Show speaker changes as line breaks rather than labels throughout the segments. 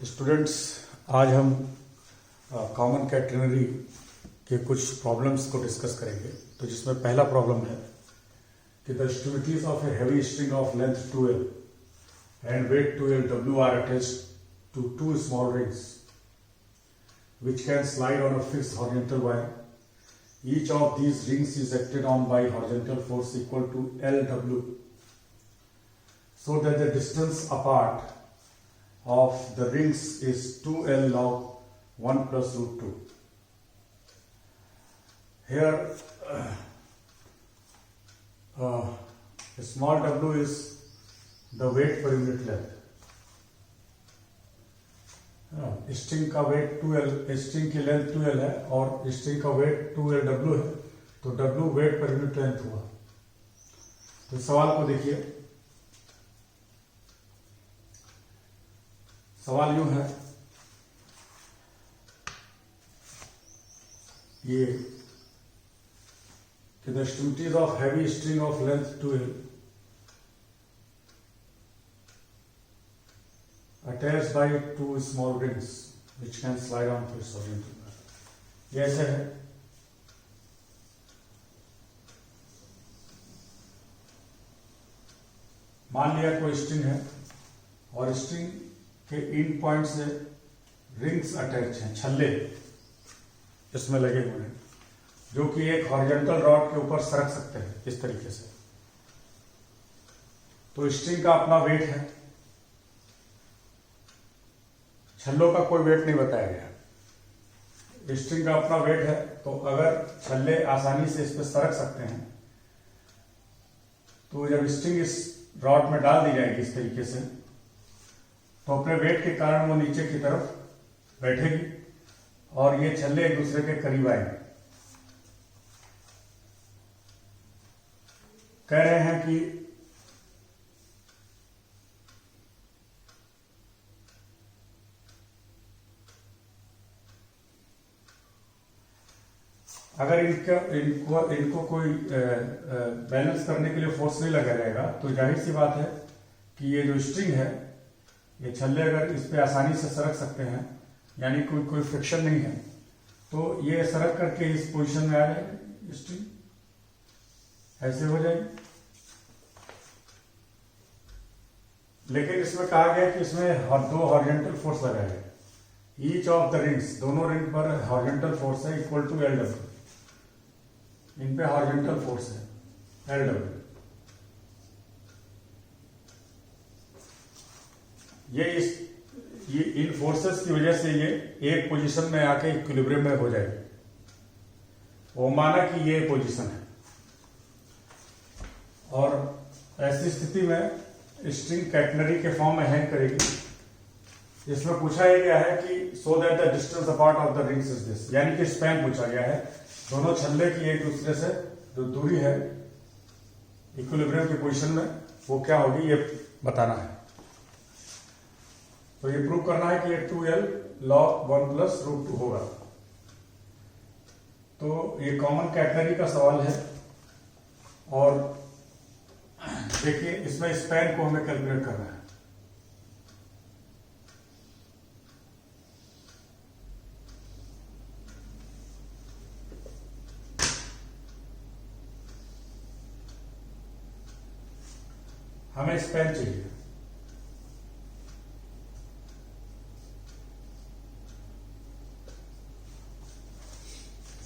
Students, आज हम common category के कुछ प्रॉब्लम्स को डिस्कस करेंगे। तो जिसमें पहला प्रॉब्लम है कि the extremities of a heavy string of length 12 and weight 12 W are attached to two small rings which can slide on a fixed horizontal wire. Each of these rings is acted on by horizontal force equal to Lw, so that the distance apart of the rings is 2L log 1 plus root 2. Here, small w is the weight per unit length. String का wait 2L, string की length 2L है और string का wait 2LW है, तो W weight per unit length हुआ। तो सवाल को देखिए, सवाल यूं है ये कि the extremities of heavy string of length 2L attached by two small rings which can slide on to its horizontal wire. ये ऐसे है, मान लिया कोई स्ट्रिंग है और स्ट्रिंग के इन पॉइंट से रिंग्स अटैच हैं, छल्ले इसमें लगे हुए हैं जो कि एक हॉरिजॉन्टल रॉड के ऊपर सरक सकते हैं इस तरीके से। तो स्ट्रिंग का अपना वेट है, छल्लों का कोई वेट नहीं बताया गया। स्ट्रिंग का अपना वेट है, तो अगर छल्ले आसानी से इस पर सरक सकते हैं तो जब स्ट्रिंग इस रॉड में डाल दी जाएगी इस तरीके से, तो अपने वेट के कारण वो नीचे की तरफ बैठेगी और ये छल्ले एक दूसरे के करीब आएंगे। कह रहे हैं कि अगर इनको कोई बैलेंस करने के लिए फोर्स नहीं लगा जाएगा तो जाहिर सी बात है कि ये जो स्ट्रिंग है, ये छल्ले अगर इस पे आसानी से सरक सकते हैं, यानी कोई फ्रिक्शन नहीं है, तो ये सरक करके इस पोजीशन में आ जाएगी, स्ट्रिंग ऐसे हो जाएगी। लेकिन इसमें कहा गया कि इसमें दो हॉरिजॉन्टल फोर्स लगाए गए। ईच ऑफ द रिंग्स, दोनों रिंग पर हॉरिजॉन्टल फोर्स है इक्वल टू Lw, इन पे हॉरिजॉन्टल फोर्स है Lw। ये इन फोर्सेस की वजह से ये एक पोजीशन में आके इक्विलिब्रियम में हो जाएगी। वो माना कि ये पोजीशन है और ऐसी स्थिति में स्ट्रिंग कैटनरी के फॉर्म में हैंग करेगी। इसमें पूछा गया है कि so that the distance apart of the rings is this, यानी कि स्पैन पूछा गया है, दोनों छल्ले की एक दूसरे से जो दूरी है इक्विलिब्रियम की पोजीशन में, वो क्या होगी ये बताना है। तो ये प्रूव करना है कि ये 2L log 1 plus root 2 होगा। तो ये कॉमन कैटेगरी का सवाल है और देखिए इसमें स्पैन को हमें कैलकुलेट करना है। हमें स्पैन चाहिए,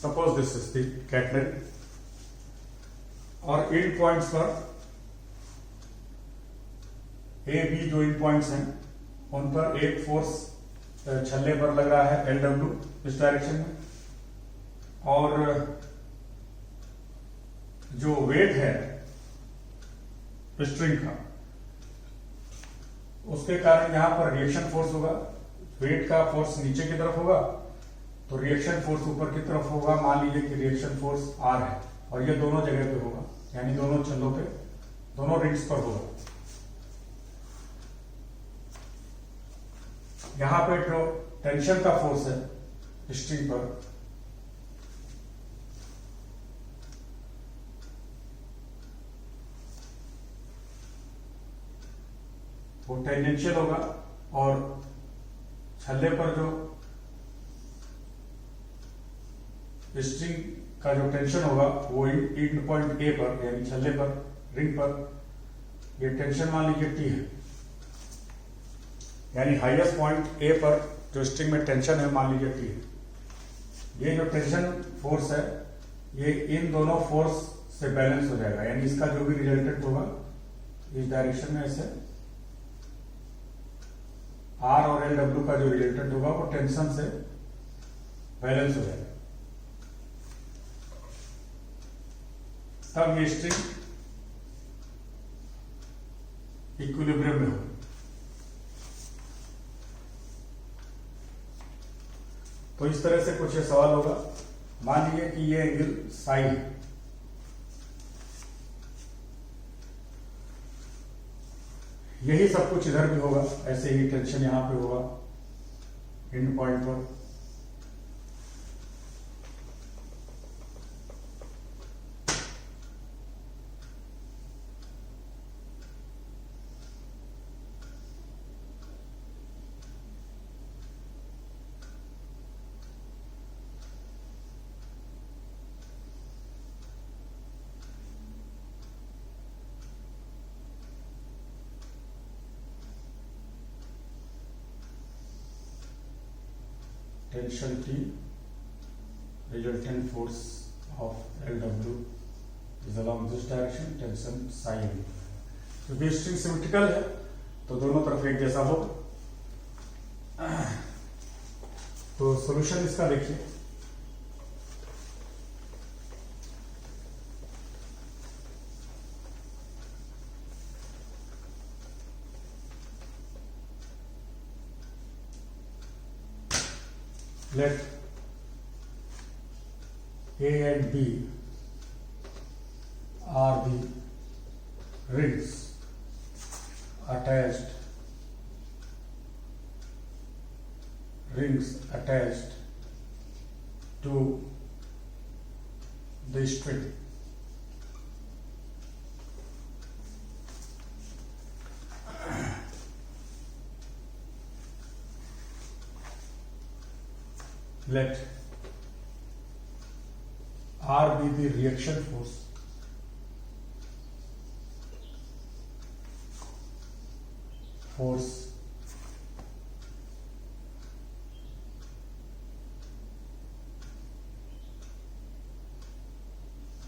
suppose this is the catenary और इन पॉइंट्स पर ए बी जो इन पॉइंट्स हैं उन पर एक फोर्स छल्ले पर लग रहा है Lw इस डायरेक्शन में, और जो वेट है स्ट्रिंग का उसके कारण यहां पर रिएक्शन फोर्स होगा। वेट का फोर्स नीचे की तरफ होगा तो रिएक्शन फोर्स ऊपर की तरफ होगा। मान लीजिए कि रिएक्शन फोर्स R है और ये दोनों जगह पे होगा, यानी दोनों छल्लों पे, दोनों रिंग्स पर होगा। यहां पे जो टेंशन का फोर्स है स्ट्रिंग पर, वो टेंजेंशियल होगा और छल्ले पर जो स्ट्रिंग का जो टेंशन होगा वो इंड पॉइंट ए पर यानी छल्ले पर रिंग पर ये टेंशन मान लीजिए टी है, यानी हाईएस्ट पॉइंट ए पर जो स्ट्रिंग में टेंशन है मान लीजिए टी है। ये जो टेंशन फोर्स है ये इन दोनों फोर्स से बैलेंस हो जाएगा, यानी इसका जो भी रिजल्टेंट होगा इस डायरेक्शन में ऐसे आर और एल डब्ल्यू का जो रिजल्टेंट होगा वो टेंशन से बैलेंस हो जाएगा। तब ये स्ट्रिंग इक्विलिब्रियम में हो। तो इस तरह से कुछ सवाल होगा। मान लीजिए कि ये एंगल साई है, यही सब कुछ इधर भी होगा, ऐसे ही टेंशन यहां पे होगा एंड पॉइंट पर। Tension T, resultant force of LW is along this direction, tension psi m। क्योंकि स्ट्रिंग सिमेट्रिकल है तो दोनों तरफ एक जैसा हो। तो सॉल्यूशन इसका देखिए, let A and B are the rings attached to the string. Let R be the reaction force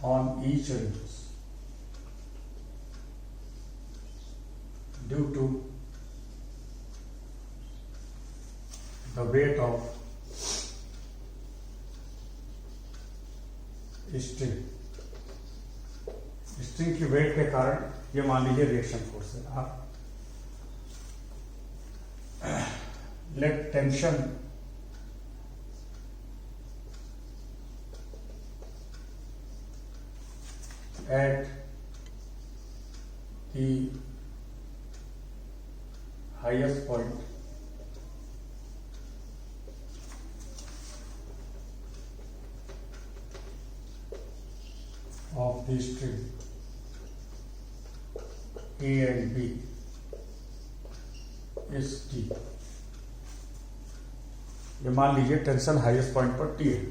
on each ring due to the weight of string की वेट के कारण ये मान लीजिए रिएक्शन फोर्स है। आप let tension at the highest point of the string A and B is T। ये मान लीजिए टेंशन हाईएस्ट पॉइंट पर T है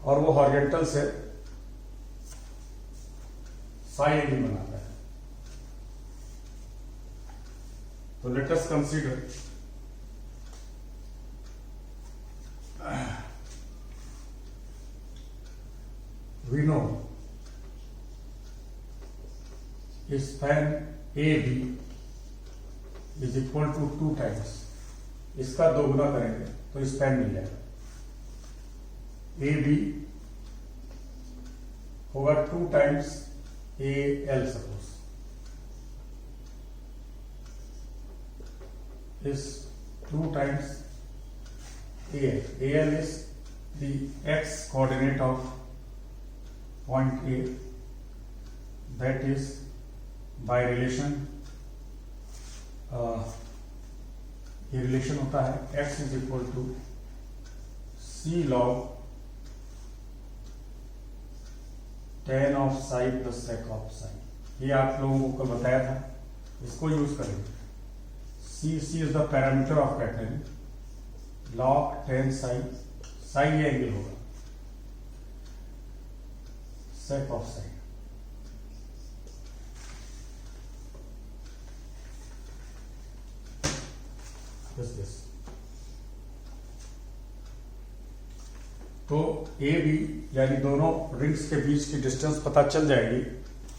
और वो हॉरिजॉन्टल से साई एंगल बनाता है। तो let us consider we know span AB is equal to 2 times, इसका 2 गुना करेंगे तो स्पैन मिल जाएगा। AB होगा 2 times AL suppose, is 2 times AL। AL is the x coordinate of point A, that is by relation ये relation होता है x is equal to C log tan of psi plus sec of psi। ये आप लोगों को बताया था, इसको यूज करेंगे। C C is the parameter of catenary, log tan psi, psi ये एंगल होगा, sec of psi। this तो ए बी यानी दोनों रिंग्स के बीच की डिस्टेंस पता चल जाएगी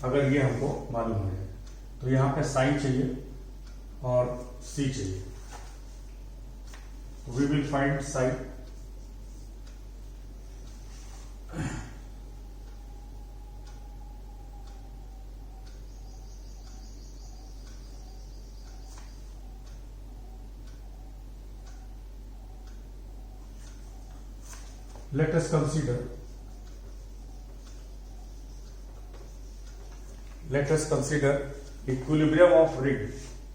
अगर ये हमको मालूम हो जाए। तो यहां पे साई चाहिए और सी चाहिए। We will find psi। Let us consider equilibrium of ring।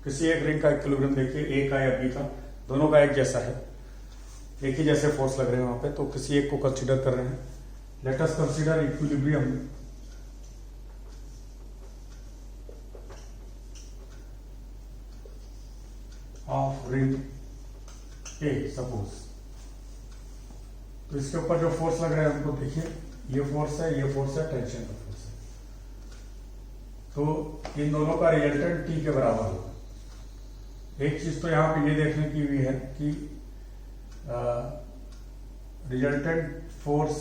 किसी एक रिंग का इक्विलिब्रियम देखिए, ए का या बी का, दोनों का एक जैसा है, एक ही जैसे फोर्स लग रहे हैं वहां पे, तो किसी एक को कंसीडर कर रहे हैं। Let us consider equilibrium of ring A suppose. तो इसके ऊपर जो फोर्स लग रहा है हमको देखिए, ये फोर्स है, ये फोर्स है, टेंशन का फोर्स है। तो इन दोनों का रिजल्टेंट टी के बराबर होगा। एक चीज तो यहां पे ये देखने की भी है कि रिजल्टेंट फोर्स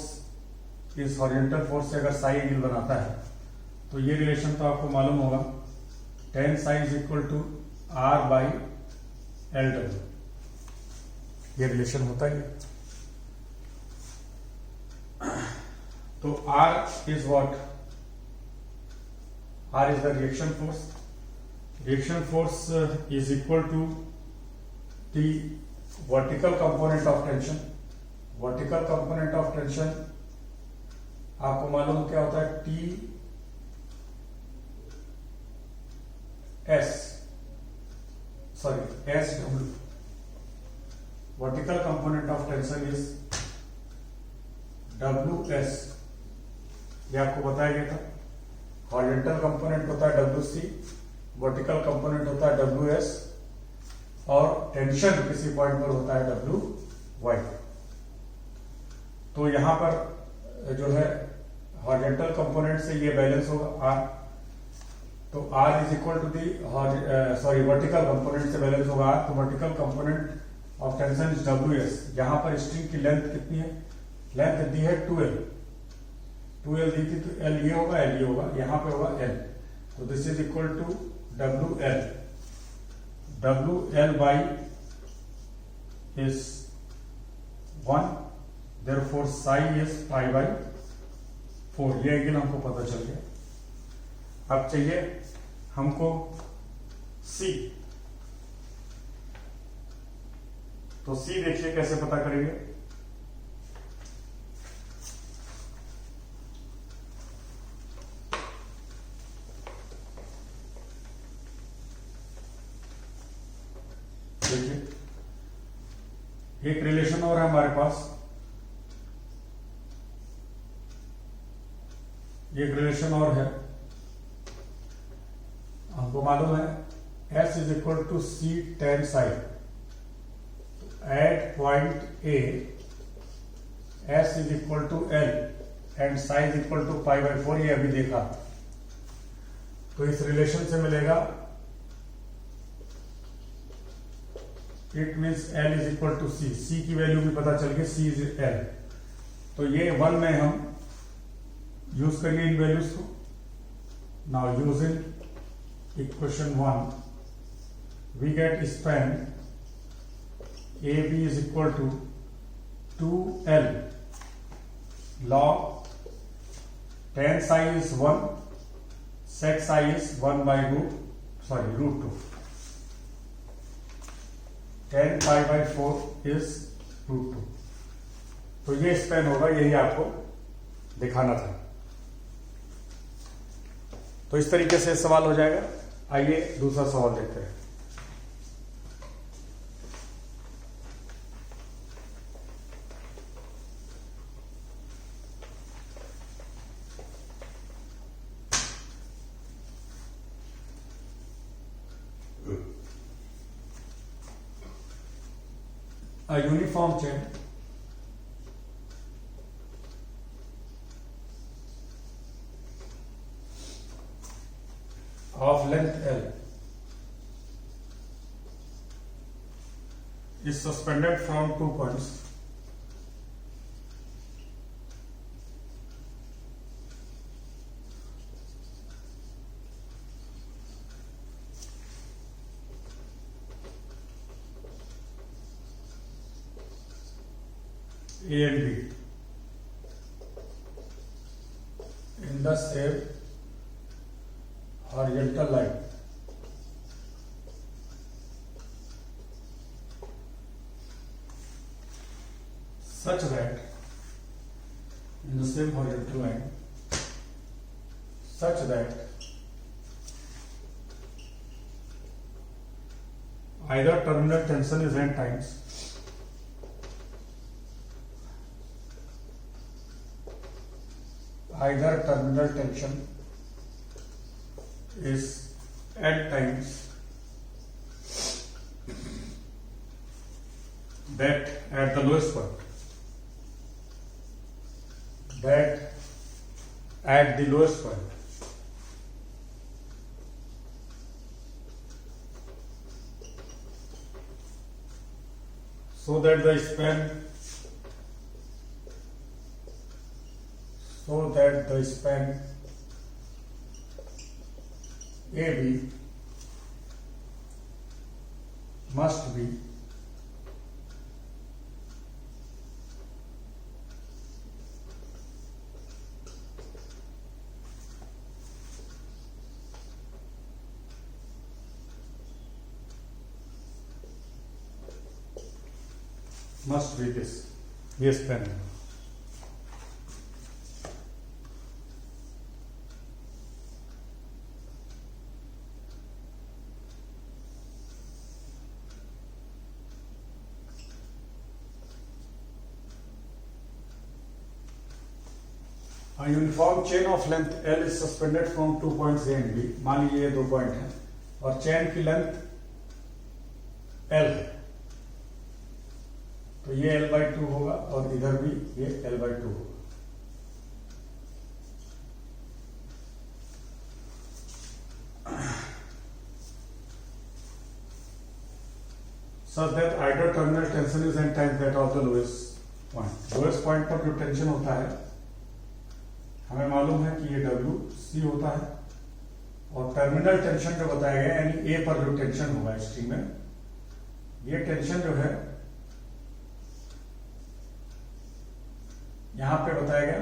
इस हॉरिजॉन्टल फोर्स से अगर साई एंगल बनाता है तो ये रिलेशन तो आपको मालूम होगा, tan psi is equal to R by L W. ये रिलेशन होता ही है। तो R is what? R is the reaction force. Reaction force is equal to the vertical component of tension. Vertical component of tension आपको मालूम क्या होता है? T S W. Vertical component of tension is W S. ये आपको बताया गया था। हॉरिजॉन्टल कंपोनेंट होता है डब्ल्यू सी, वर्टिकल कंपोनेंट होता है डब्ल्यू एस, और टेंशन किसी पॉइंट पर होता है डब्ल्यू वाई। तो यहां पर जो है हॉरिजॉन्टल कंपोनेंट से ये बैलेंस होगा आर। तो R is equal to the vertical component से बैलेंस होगा आर। तो vertical component of tension is W S. यहां पर स्ट्रिंग की लेंथ कितनी है? लेंथ दी है 2L। 2L दी थी तो L ये होगा, L ये होगा, यहां पे होगा L। तो this is equal to WL। WL by is 1, therefore psi is pi by 4। ये एंगल हमको पता चल गया। अब चाहिए हमको C। तो C देखिए कैसे पता करेंगे। देखिए एक रिलेशन और है हमारे पास। एक रिलेशन और है, हमको मालूम है S is equal to C tan psi। At point A S is equal to L and psi is equal to pi by 4। ये अभी देखा। तो इस रिलेशन से मिलेगा, it means L is equal to C। C की value भी पता चल गई, C इज L। तो ये 1 में हम यूज करिए इन वैल्यूज को। Now using equation 1 we get span AB is equal to 2L log tan psi is 1, sec psi is 1 by root 2। tan pi by 4 is root 2। तो ये स्पैन होगा, यही आपको दिखाना था। तो इस तरीके से सवाल हो जाएगा। आइए दूसरा सवाल देखते हैं। a uniform chain of length L is suspended from 2 points A and B in the same horizontal line such that in the same horizontal line such that either terminal tension is n times either terminal tension is n times that at the lowest point, so that the span AB must be this, ये span है. A uniform chain of length L is suspended from 2 points A and B. मान लीजिए ये 2 point हैं और chain की length L है, तो ये L/2 होगा और इधर भी ये L/2 होगा. Such that either terminal tension is n times that of the lowest point. Lowest point पर जो टेंशन होता है हमें मालूम है कि ये WC होता है और टर्मिनल टेंशन जो बताया गया यानी A पर जो टेंशन होगा स्ट्रिंग में, ये टेंशन जो है यहां पे बताया गया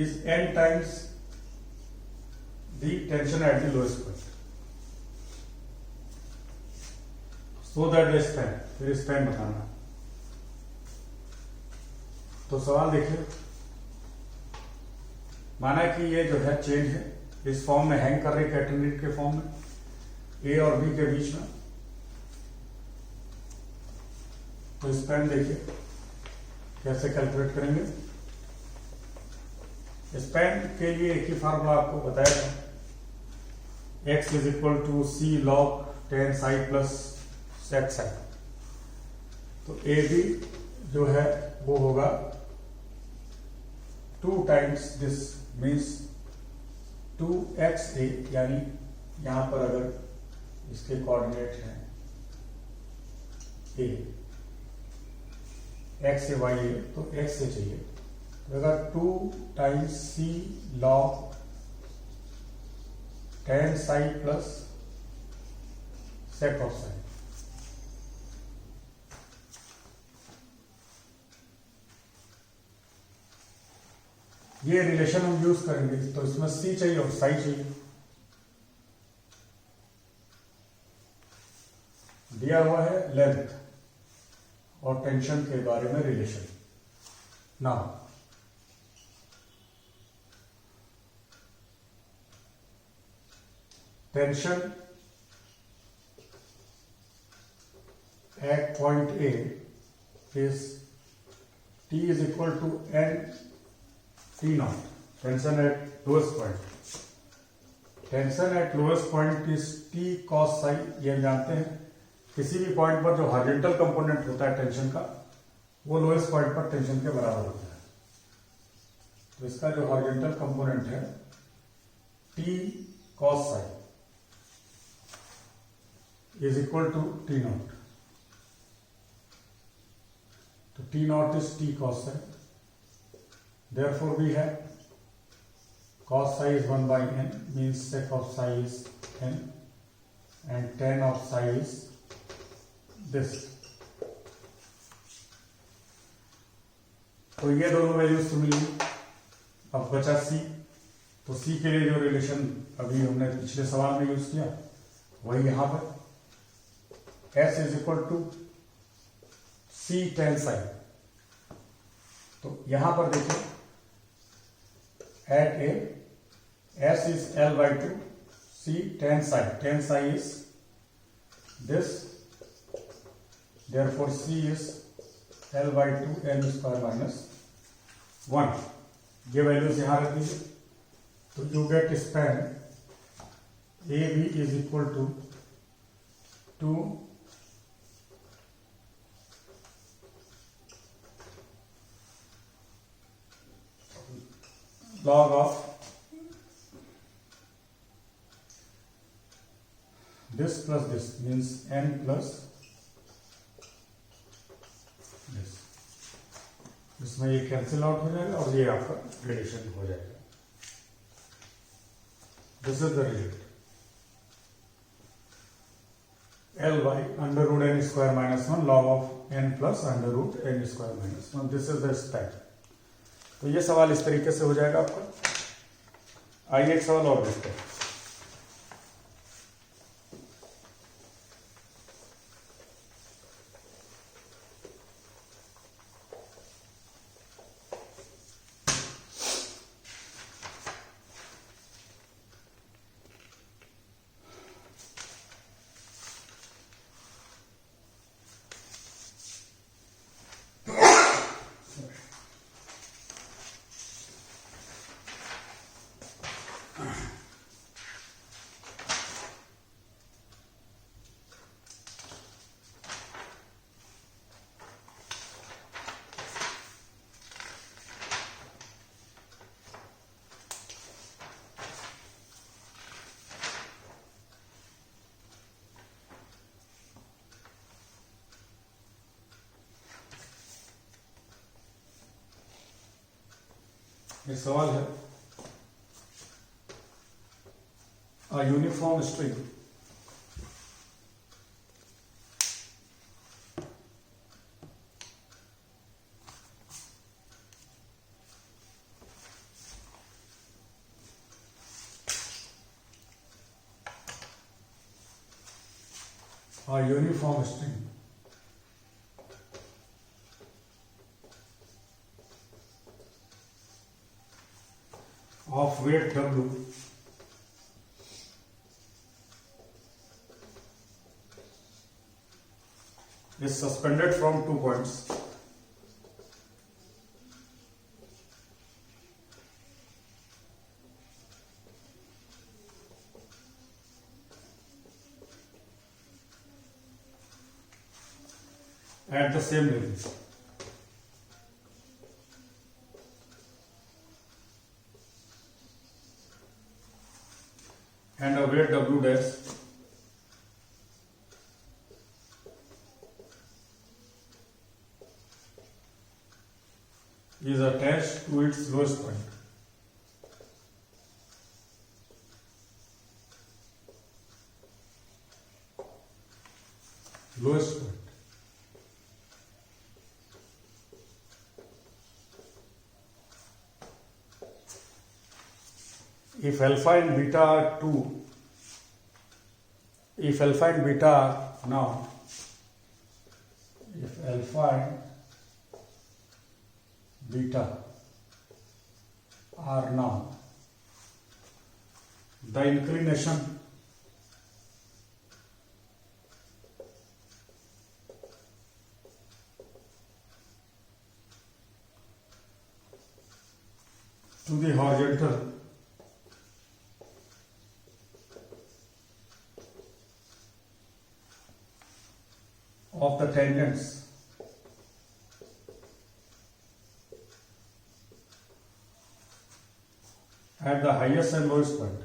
is n times the tension at the lowest point, so that the span, फिर स्पैन बताना. तो सवाल देखिए, माना कि ये जो है चेन है इस फॉर्म में हैंग कर रही कैटेनरी के फॉर्म में A और B के बीच में. तो स्पैन देखिए कैसे कैलकुलेट करेंगे. स्पैन के लिए एक ही फार्मूला आपको बताया था, x is equal to C log tan psi plus sec psi. तो AB जो है वो होगा 2 टाइम्स दिस मीन्स 2xa, यानी यहां पर अगर इसके कोऑर्डिनेट हैं a, x से y है तो x से चाहिए, तो अगर 2 times C log tan psi plus sec of psi. ये रिलेशन हम यूज करेंगे, तो इसमें C चाहिए और psi चाहिए. दिया हुआ है लेंथ और टेंशन के बारे में relation. Now tension at point A is T is equal to N T naught. Tension at lowest point. Tension at lowest point is T cos psi, ये हम जानते हैं. किसी भी पॉइंट पर जो हॉरिजॉन्टल कंपोनेंट होता है टेंशन का, वो लोएस्ट पॉइंट पर टेंशन के बराबर होता है। तो इसका जो हॉरिजॉन्टल कंपोनेंट है T cos psi is equal to T naught. तो T naught is T cos psi, therefore we have cos psi is 1 by n, means sec of psi is n, and tan of psi is this. तो ये दोनों values तो मिली। अब बचा c, तो c के लिए जो रिलेशन अभी हमने पिछले सवाल में यूज किया वही यहां पर s is equal to c tan psi। तो यहां पर देखिए at a s is l by 2 c tan psi, tan psi is this, therefore c is l by 2 n square minus 1। ये वैल्यूज यहां रख दीजिए, तो you get span A B is equal to 2 log of this plus this, means n plus this। इसमें ये cancel out हो जाएगा और ये आपका रिलेशन हो जाएगा। This is the result l by under root N square minus 1 log of n plus under root N square minus 1। This is the span. तो ये सवाल इस तरीके से हो जाएगा आपका। आइए एक सवाल और देखते हैं। ये सवाल है a uniform string of weight W is suspended from 2 points at the same level, and a weight W dash is attached to its lowest point. Lowest point. If alpha and beta are 2, if alpha and beta are now, if alpha and beta are now, the inclination to the horizontal of the tangents at the highest and lowest point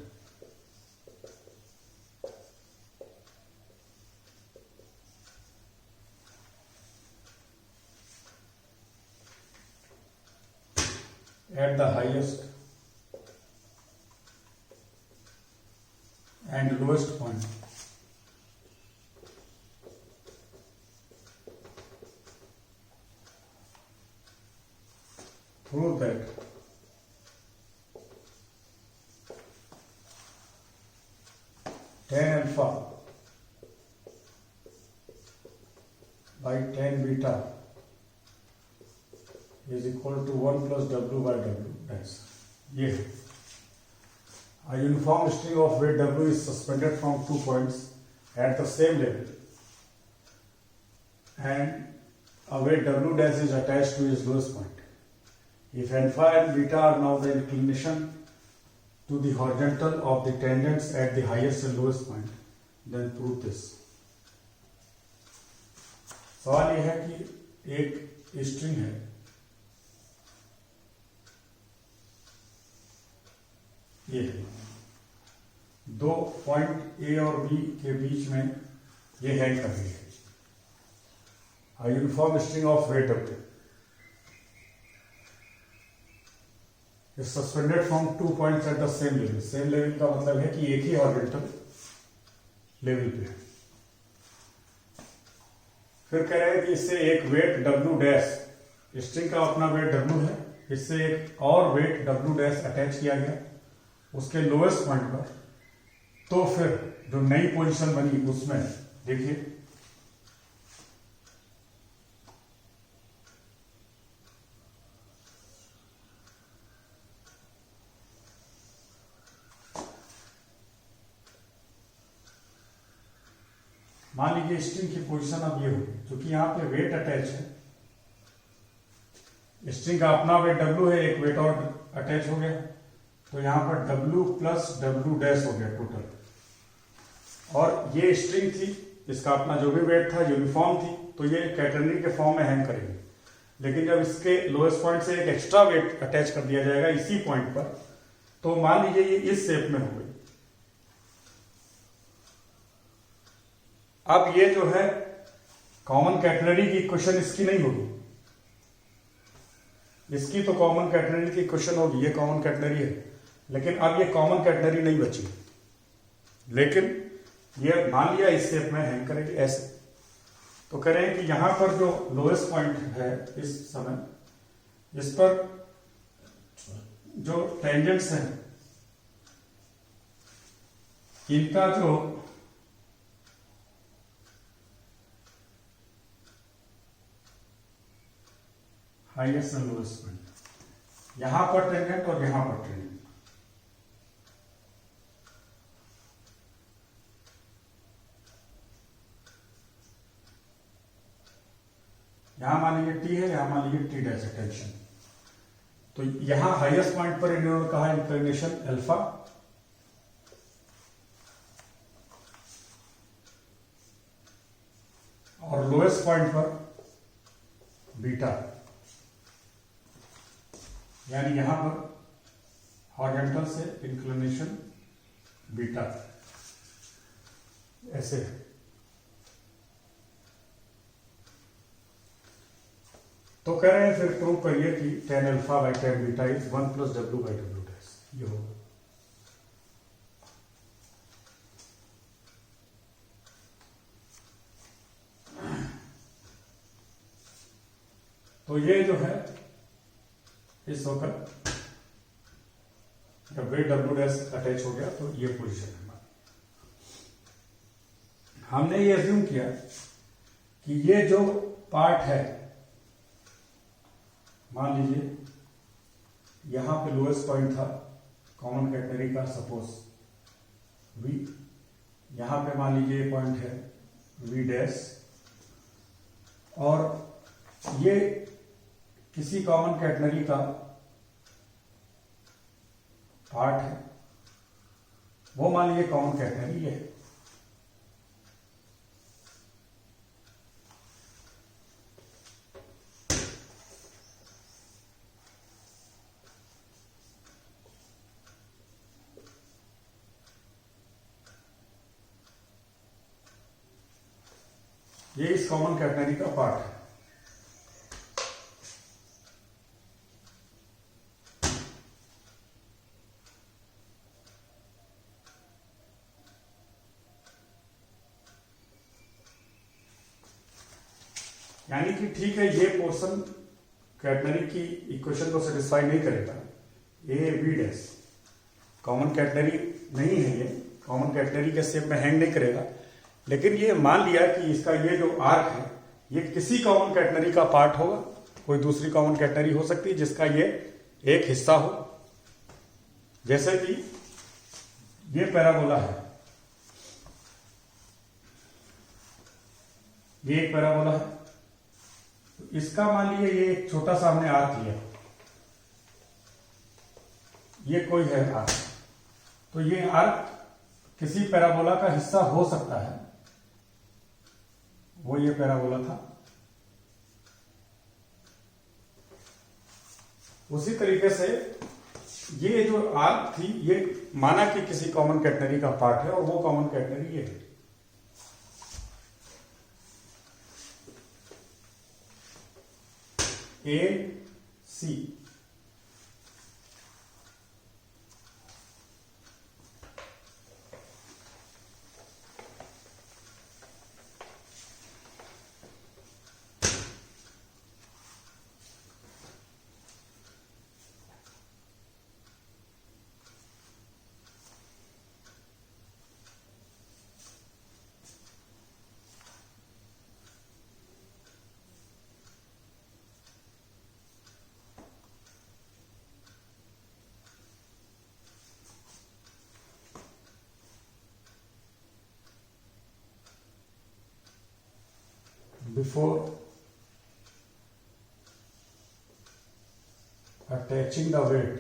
at the highest and lowest point prove that tan alpha by tan beta is equal to 1 plus w by w dash. ये है a uniform string of weight w is suspended from 2 points at the same level and a weight w dash is attached to its lowest point. If alpha and beta are now the inclination to the horizontal of the tangents at the highest and lowest point, then prove this. सवाल यह है कि एक string है, ये है, दो point A और बी के बीच में ये हैंग कर रही है. A uniform string of weight W is suspended from 2 points at the same level. Same level का मतलब है कि एक ही horizontal लेवल पे है. फिर कह रहे हैं कि इससे एक वेट W डैश, स्ट्रिंग का अपना वेट W है, इससे एक और वेट W डैश अटैच किया गया उसके लोएस्ट पॉइंट पर. तो फिर जो नई पोजीशन बनी उसमें देखिए मान लीजिए स्ट्रिंग की पोजीशन अब ये होगी, क्योंकि यहाँ पे वेट अटैच है, स्ट्रिंग का अपना वेट W है, एक वेट और अटैच हो गया, तो यहाँ पर W प्लस W डैश हो गया टोटल. और ये स्ट्रिंग थी, इसका अपना जो भी वेट था यूनिफॉर्म थी, तो ये कैटरनरी के फॉर्म में हैंग करेगी. लेकिन जब इसके लोएस्ट पॉइंट से एक एक्स्ट्रा वेट अटैच कर दिया जाएगा इसी पॉइंट पर, तो मान लीजिए ये इस शेप में हो गई. अब ये जो है कॉमन कैटनरी की इक्वेशन इसकी नहीं होगी, इसकी तो कॉमन कैटनरी की इक्वेशन होगी, ये कॉमन कैटनरी है, लेकिन अब ये कॉमन कैटनरी नहीं बची. लेकिन ये मान लिया इस शेप में हैंग करेगी ऐसे. तो कह रहे हैं कि यहां पर जो लोएस्ट पॉइंट है इस समय, इस पर जो टेंजेंट्स हैं इनका जो हाईएस्ट एंड लोएस्ट पॉइंट, यहां पर टेंजेंट और यहां पर टेंजेंट, यहां मान लीजिए टी है, यहां मान लीजिए टी डैश है टेंशन. तो यहां हाईएस्ट पॉइंट पर इन्होंने कहा इंक्लिनेशन अल्फा, और लोएस्ट पॉइंट पर बीटा, यानी यहां पर हॉरिजॉन्टल से इंक्लिनेशन बीटा ऐसे. तो कह रहे हैं फिर प्रूव करिए कि tan alpha by tan beta is 1 plus W by W dash. ये होगा. तो ये जो है इस होकर जब वेट W डैश अटैच हो गया तो ये पोजीशन है. हमने ये अज्यूम किया कि ये जो पार्ट है, मान लीजिए यहां पे लोएस्ट पॉइंट था कॉमन कैटनरी का, सपोज V, यहां पे मान लीजिए पॉइंट है V डैश, और ये किसी कॉमन कैटनरी का पार्ट है, वो मान लीजिए कॉमन कैटनरी है. ये इस कॉमन कैटनरी का पार्ट है। यानी कि ठीक है, ये पोर्शन कैटनरी की इक्वेशन को सेटिस्फाई नहीं करेगा। A B dash common catenary नहीं है, ये कॉमन कैटनरी के शेप में हैंग नहीं करेगा। लेकिन ये मान लिया कि इसका ये जो आर्क है ये किसी कॉमन कैटनरी का पार्ट होगा। कोई दूसरी कॉमन कैटनरी हो सकती है जिसका ये एक हिस्सा हो। जैसे कि ये पैराबोला है, ये एक पैराबोला है, तो इसका मान लीजिए ये एक छोटा सा हमने आर्क लिया, ये कोई है आर्क, तो ये आर्क किसी पैराबोला का हिस्सा हो सकता है। वो ये पैराबोला था। उसी तरीके से ये जो आर्क थी ये माना कि किसी कॉमन कैटनरी का पार्ट है और वो कॉमन कैटनरी ये है। ए सी before attaching the weight,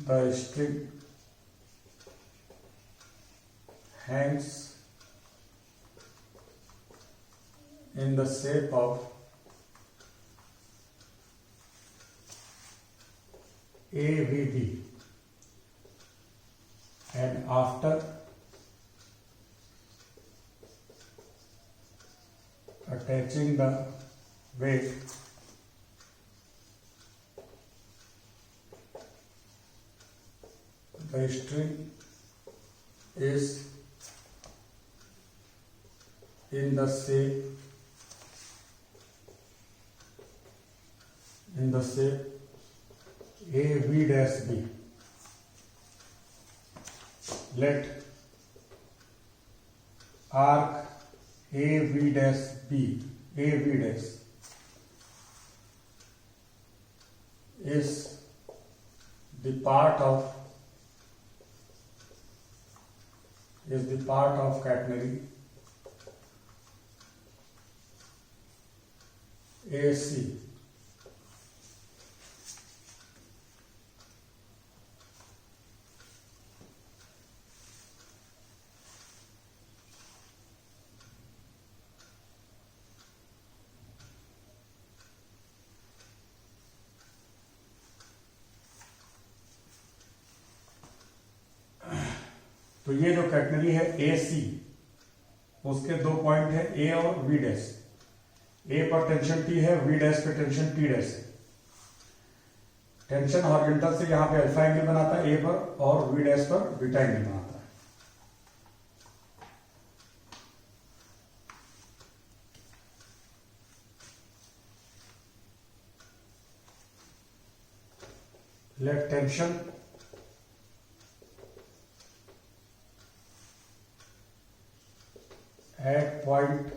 the string hangs in the shape of AVB, and after attaching the weight, the string is in the shape AV dash B. Let arc AV dash B, AV dash is the part of catenary AC. तो ये जो catenary है ए सी, उसके दो point है ए और V dash. A पर tension T है, वी डैश पे टेंशन टी डैश है। टेंशन हॉरिजॉन्टल से यहां पे अल्फा एंगल बनाता है ए पर और वी डैश पर बीटा एंगल बनाता है। Let tension at point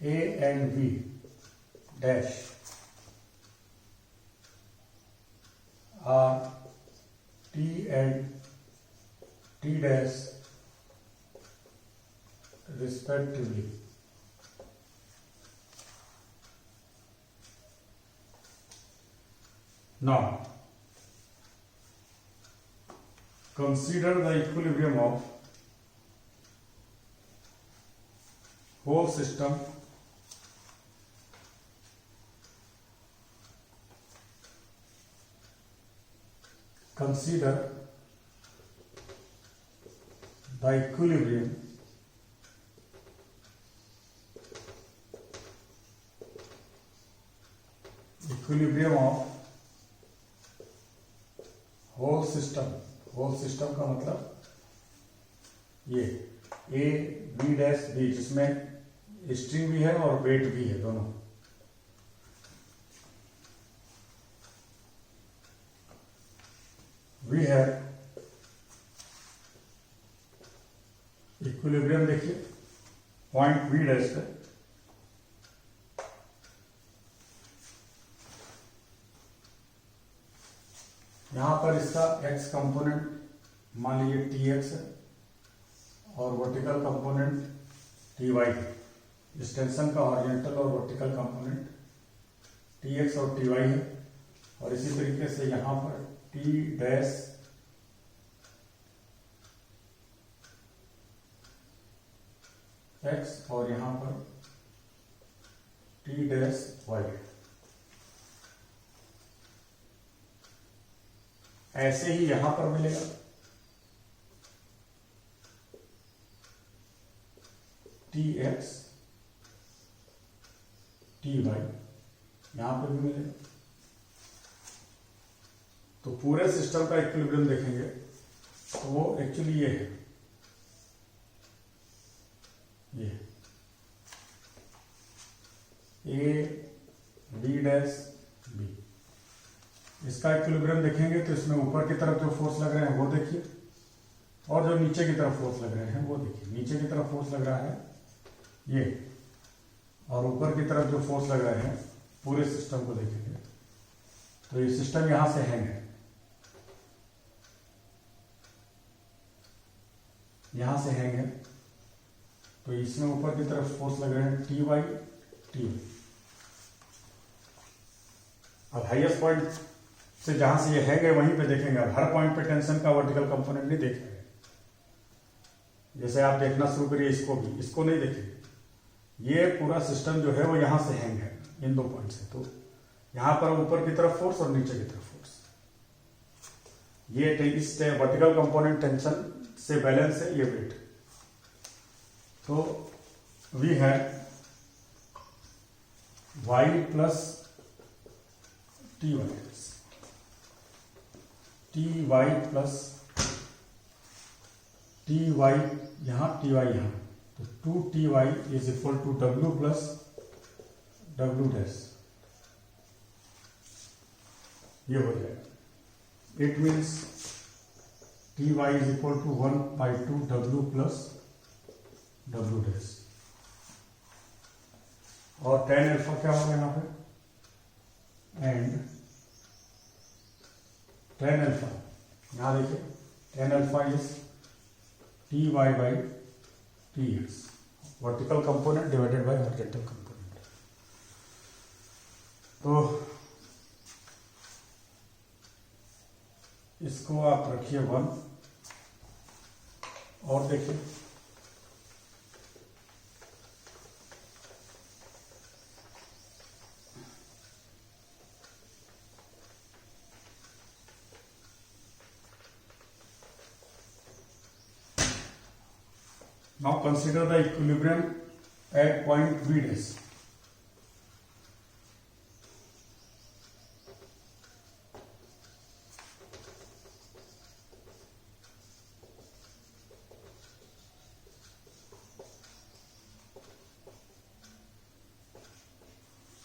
A and B dash are T and T dash respectively. Now consider the equilibrium of whole system consider the equilibrium of whole system का मतलब ये A B dash B, जिसमें string भी है और wait भी है दोनों। वी हैव इक्विलिब्रियम, देखिए पॉइंट बी डैश पे यहां पर इसका x कंपोनेंट मान लीजिए tx है और वर्टिकल कंपोनेंट ty है। इस टेंशन का हॉरिजॉन्टल और वर्टिकल कंपोनेंट tx और ty है। और इसी तरीके से यहां पर t डैश x और यहां पर t डैश y। ऐसे ही यहां पर मिलेगा tx ty, यहां पर भी मिलेगा। तो पूरे सिस्टम का इक्विलिब्रियम देखेंगे तो वो एक्चुअली ये है, ये A B डैश B। इसका इक्विलिब्रियम देखेंगे तो इसमें ऊपर की तरफ जो फोर्स लग रहे हैं वो देखिए, और जो नीचे की तरफ फोर्स लग रहे हैं वो देखिए। नीचे की तरफ फोर्स लग रहा है ये, और ऊपर की तरफ जो फोर्स लग रहे हैं पूरे सिस्टम को देखेंगे तो ये सिस्टम यहां से हैंग है, यहां से हैंग है। तो इसमें ऊपर की तरफ फोर्स लग रहे हैं टी वाई टी। अब हाईएस्ट पॉइंट से जहां से ये हैंग है वहीं पे देखेंगे। अब हर पॉइंट पे टेंशन का वर्टिकल कंपोनेंट नहीं देखेंगे। जैसे आप देखना शुरू करिए इसको भी, इसको नहीं देखेंगे। ये पूरा सिस्टम जो है वो यहां से हैंग है इन दो पॉइंट से। तो यहां पर ऊपर की तरफ फोर्स और नीचे की तरफ फोर्स, ये इस वर्टिकल कंपोनेंट टेंशन से बैलेंस है, ये वेट। तो वी है y plus T Y, T Y plus T Y यहां, टी वाई यहां। तो 2ty is equal to w plus w dash, ये हो जाएगा। It means ty is equal to 1/2 w plus w dash. और tan alpha क्या होगा यहां पे, एंड tan अल्फा यहां देखिए, tan alpha is ty by tx, vertical component divided by horizontal component. तो इसको आप रखिए 1 और देखिए now consider the equilibrium at point B dash.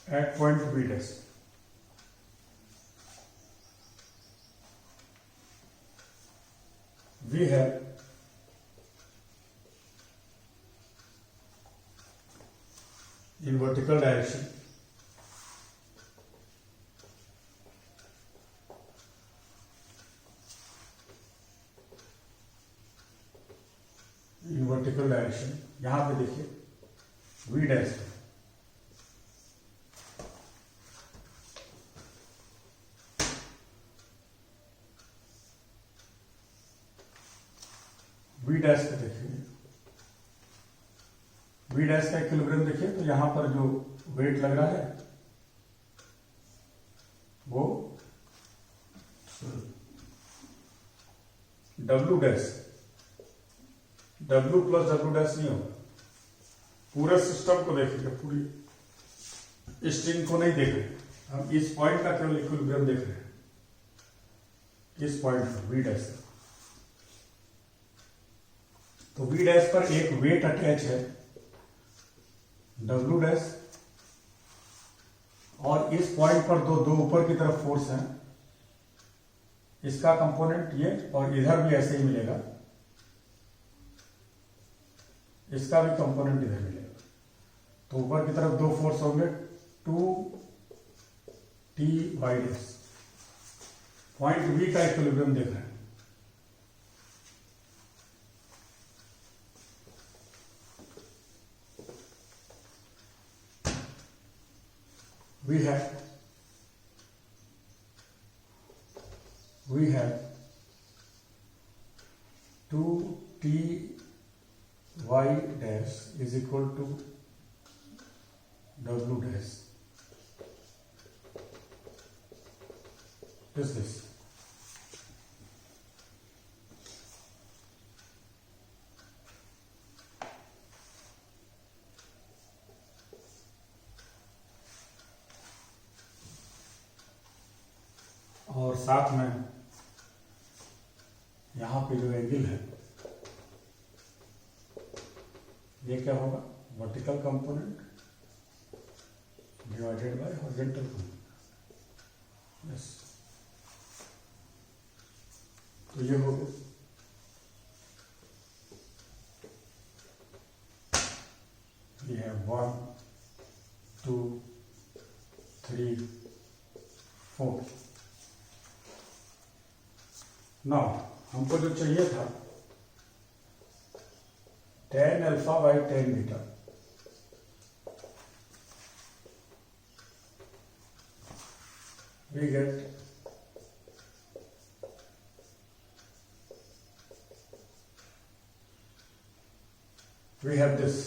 At point B dash, we have in vertical direction यहां पे देखिए V डैश है, V डैश पे देखिए, V डैश का इक्विलिब्रियम देखिए। तो यहां पर जो वेट लग रहा है वो W dash, W plus W dash नहीं होगा। पूरे सिस्टम को देखेंगे, पूरी स्ट्रिंग को नहीं देख रहे, हम इस पॉइंट का केवल इक्विलिब्रियम देख रहे हैं, इस पॉइंट पर वी डैश। तो वी डैश पर एक वेट अटैच है डब्ल्यू डैश, और इस पॉइंट पर दो ऊपर की तरफ फोर्स हैं, इसका कंपोनेंट ये, और इधर भी ऐसे ही मिलेगा, इसका भी कंपोनेंट इधर मिलेगा। तो ऊपर की तरफ दो फोर्स होंगे, 2T/y डैश। पॉइंट बी का इक्विलिब्रियम देख रहे हैं। we have 2Ty dash is equal to W dash. What is this? और साथ में यहां पे जो एंगल है ये क्या होगा, vertical component divided by horizontal component. Yes, तो ये हो गया। ये है 1 2 3 4। नाउ हमको जो चाहिए था tan alpha by tan beta, we get we have this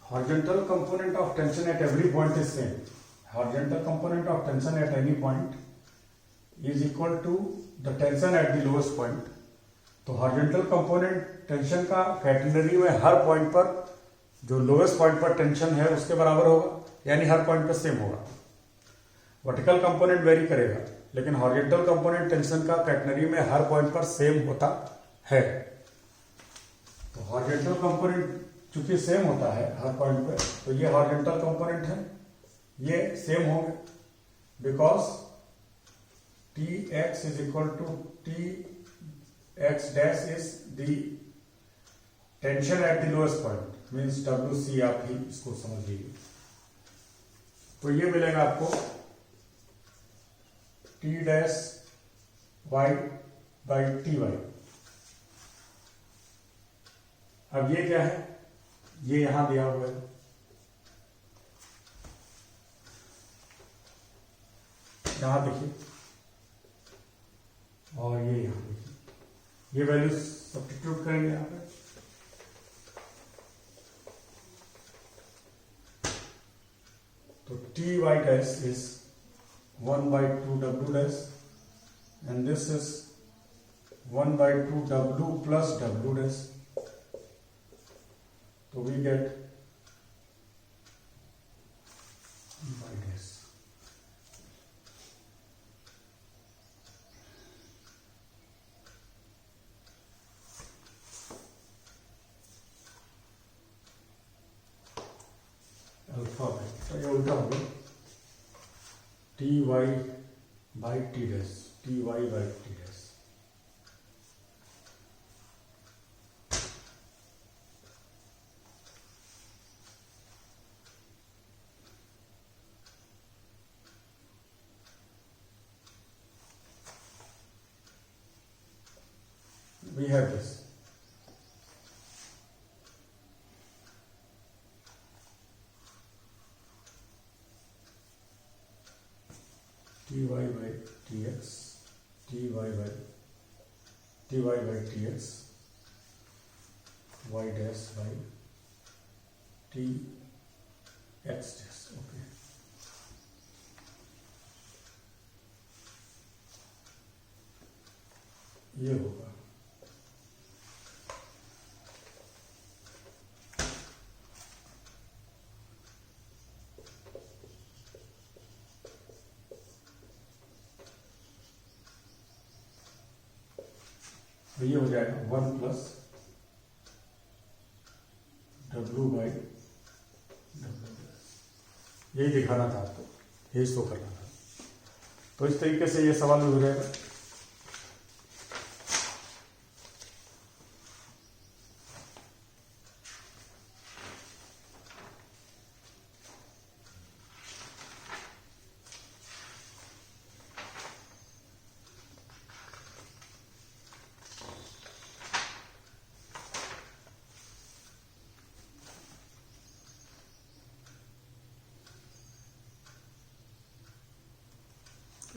horizontal component of tension at every point is same. Horizontal component of tension at any point is equal to the tension at the lowest point. तो horizontal component tension का category में हर point पर जो lowest point पर tension है उसके बराबर होगा, यानी हर पॉइंट पर सेम होगा। वर्टिकल कंपोनेंट वेरी करेगा, लेकिन हॉरिजॉन्टल कंपोनेंट टेंशन का कैटेगरी में हर पॉइंट पर सेम होता है। तो हॉरिजॉन्टल कंपोनेंट चूंकि सेम होता है हर पॉइंट पे, तो ये हॉरिजॉन्टल कंपोनेंट है, ये सेम होंगे, because Tx is equal to Tx dash is the tension at the lowest point, means WC, आप ही इसको समझ लीजिए। तो ये मिलेगा आपको T dash y by Ty। अब ये क्या है, ये यहां दिया हुआ है, यहां देखिए, और ये यहां देखिए, ये वैल्यू सब्स्टिट्यूट करेंगे यहां पे। तो Ty dash is 1/2 W dash, and this is 1/2 W plus W dash. So we get by this. Alpha by, तो ये उल्टा हो गया, Ty by T dash, Ty by T dash। We have this. Ty by Tx, Ty by Tx Y dash by T X dash. Okay, ये होगा तो ये हो जाएगा 1 प्लस डब्ल्यू बाई डब्ल्यू। यही दिखाना था आपको, यही शो करना था। तो इस तरीके से ये सवाल भी हो जाएगा।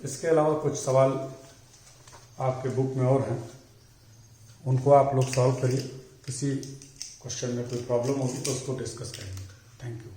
इसके अलावा कुछ सवाल आपके बुक में और हैं, उनको आप लोग सॉल्व करिए। किसी क्वेश्चन में कोई प्रॉब्लम होगी तो उसको डिस्कस करेंगे। Thank you.